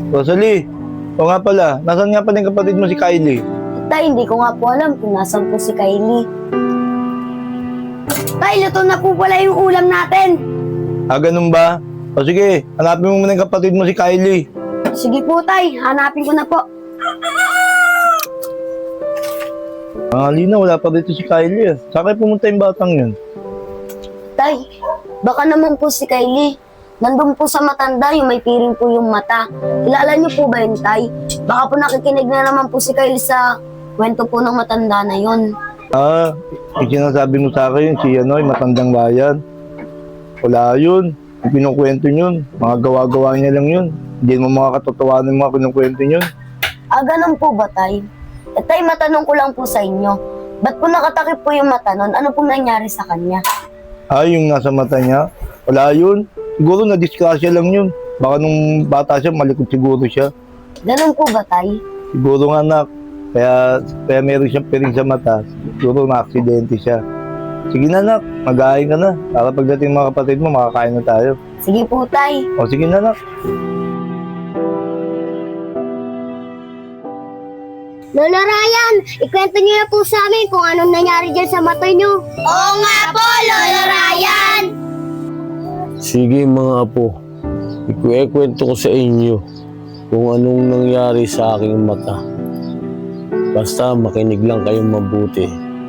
Rosalie, o nga pala, nasaan nga pala yung kapatid mo si Kylie? Tay, hindi ko nga po alam kung nasan po si Kylie. Tay, luto na po pala yung ulam natin. Ah, ganun ba? O sige, hanapin mo muna yung kapatid mo si Kylie. Sige po, Tay. Hanapin ko na po. Lina, wala pa dito si Kylie. Saan kayo pumunta yung batang yun? Tay, baka naman po si Kylie. Nandun po sa matanda, yung may piring po yung mata. Kilala niyo po ba yun, Tay? Baka po nakikinig na naman po si Kylie sa kwento po ng matanda na yun. Yung sinasabi mo sa akin, si yung matandang bayan. Wala yun. Yung kinukwento yun, mga gawa-gawa niya lang yun. Hindi mo mga katotohanan yung mga kinukwento yun. Ganun po ba, Tay? Tay, matanong ko lang po sa inyo. Ba't po nakatakip po yung mata nun? Ano pong nangyari sa kanya? Yung nasa mata niya, wala yun. Siguro na-disgrasya lang yun. Baka nung bata siya, malikot siguro siya. Ganun po ba, Tay? Siguro nga anak, kaya meron siyang piring sa mata. Siguro na-aksidente siya. Sige na anak, mag-aayos ka na. Para pagdating mga kapatid mo, makakain na tayo. Sige po, Tay. O sige na anak. Lola Ryan, ikwento niyo na po sa amin kung anong nangyari dyan sa mata niyo. Oo nga po, Lola Ryan! Sige mga apo, ikukwento ko sa inyo kung anong nangyari sa aking mata. Basta makinig lang kayong mabuti.